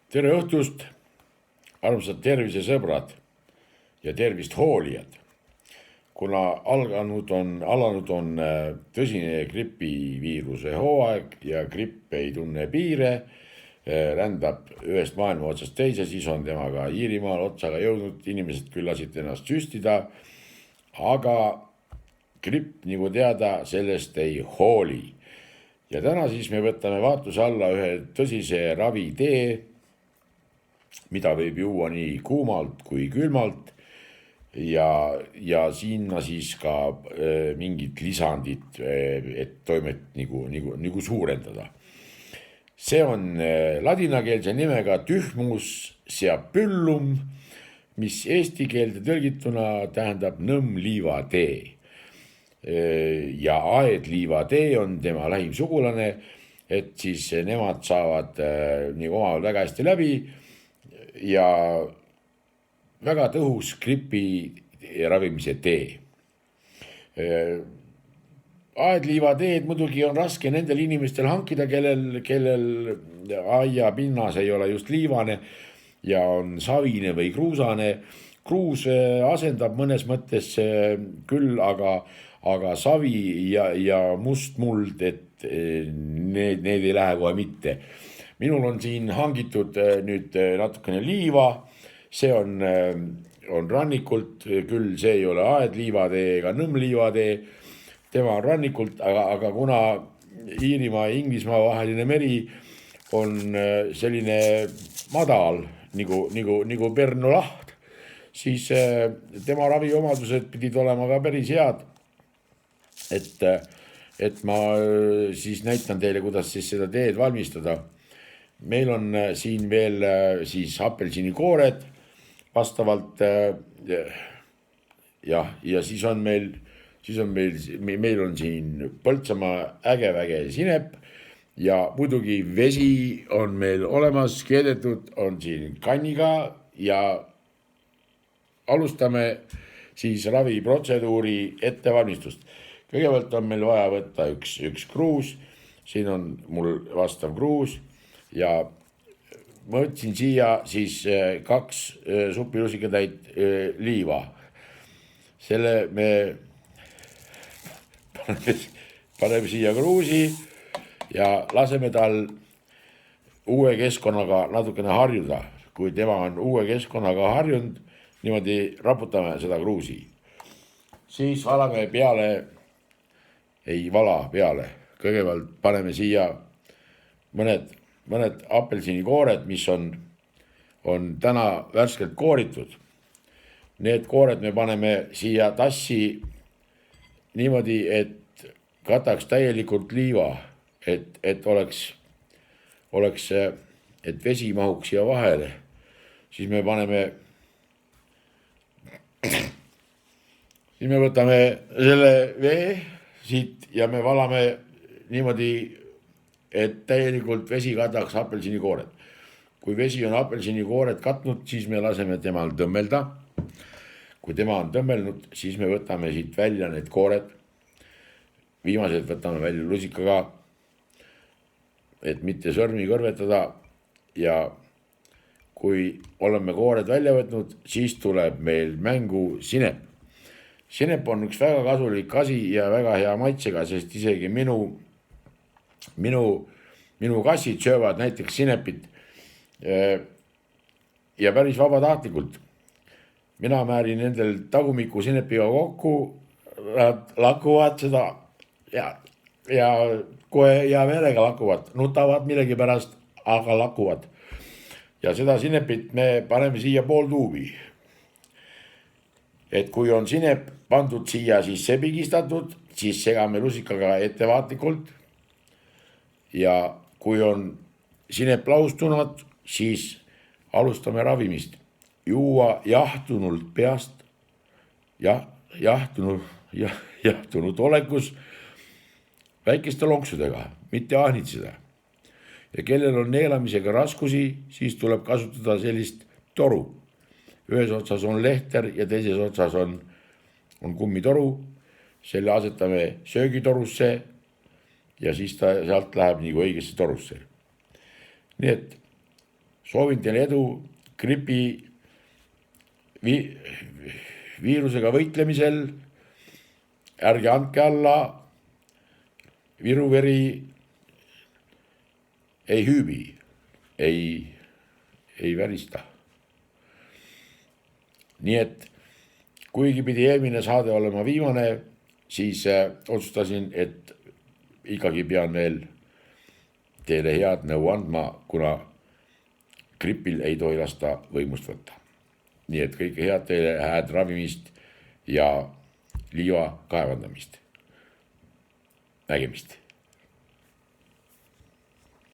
Tere õhtust, armsad tervisesõbrad ja tervist hoolijad. Kuna alanud on tõsine gripiviiruse hooaeg ja gripp ei tunne piire, rändab ühest maailma otsast teise, siis on temaga Iirimaal otsaga jõudnud, inimesed küll lasid ennast süstida, aga gripp, nagu teada, sellest ei hooli. Ja täna siis me võtame vaatluse alla ühe tõsise ravitee, mida võib juua nii kuumalt kui külmalt ja sinna siis ka mingit lisandit, et toimet nagu suurendada. See on ladinakeelse nimega Thymus cepullum, mis eesti keelde tõlgituna tähendab nõmmliivatee. Ja aedliivatee on tema lähim sugulane, et siis nemad saavad nagu omavahel väga hästi läbi ja väga tõhus gripi ravimise tee. Aedliivateed muidugi on raske nendel inimestel hankida, kellel aiapinnas ei ole just liivane ja on savine või kruusane. Kruus asendab mõnes mõttes küll, aga savi ja mustmuld, et need ei lähe kohe mitte. Minul on siin hangitud nüüd natukene liiva, see on rannikult, küll see ei ole aedliivatee ega nõmmliivatee, tema on rannikult, aga kuna Iirimaa ja Inglismaa vaheline meri on selline madal nagu Pärnu laht, siis tema raviomadused pidid olema ka päris head. Et ma siis näitan teile, kuidas siis seda teed valmistada. Meil on siin veel siis apelsinikoored vastavalt ja siis on meil on siin Põltsamaa äge sinep ja muidugi vesi on meil olemas, keedetud on siin kanniga ja alustame siis raviprotseduuri ettevalmistust. Kõigepealt on meil vaja võtta üks kruus, siin on mul vastav kruus ja ma võtsin siia siis 2 supilusikatäit liiva. Selle me paneme siia kruusi ja laseme tal uue keskkonnaga natukene harjuda. Kui tema on uue keskkonnaga harjunud, niimoodi raputame seda kruusi. Siis valame peale, ei vala peale, kõigepealt paneme siia mõned apelsinikoored, mis on täna värskelt kooritud. Need koored me paneme siia tassi niimoodi, et kataks täielikult liiva, et et vesi mahuks siia vahele. Siis me võtame selle vee siit ja me valame niimoodi, et täielikult vesi kataks apelsinikoored. Kui vesi on apelsinikoored katnud, siis me laseme temal tõmmelda. Kui tema on tõmmelnud, siis me võtame siit välja need koored. Viimased võtame välja lusikaga, et mitte sõrmi kõrvetada. Ja kui oleme koored välja võtnud, siis tuleb meil mängu sinep. Sinep on üks väga kasulik asi ja väga hea maitsega, sest isegi minu kassid söövad näiteks sinepit ja päris vabatahtlikult. Mina määrin nendel tagumiku sinepiga kokku, nad lakuvad seda ja kohe hea meelega lakuvad, nutavad millegi pärast, aga lakuvad. Ja seda sinepit me paneme siia pool tuubi. Et kui on sinep pandud siia sisse pigistatud, siis segame lusikaga ettevaatlikult. Ja kui on sinep laustunud, siis alustame ravimist. Juua jahtunult peast, jahtunud olekus väikeste lonksudega, mitte ahnitseda. Ja kellel on neelamisega raskusi, siis tuleb kasutada sellist toru. Ühes otsas on lehter ja teises otsas on kummitoru. Selle asetame söögitorusse ja siis ta sealt läheb nagu õigesse torusse. Nii et soovin teile edu gripi viirusega võitlemisel. Ärge andke alla, Viru veri ei hüübi, ei värista. Nii et kuigi pidi eelmine saade olema viimane, siis otsustasin, et ikkagi pean veel teile head nõu andma, kuna gripil ei tohi lasta võimust võtta. Nii et kõike head teile, hääd ravimist ja liiva kaevandamist. Nägemist.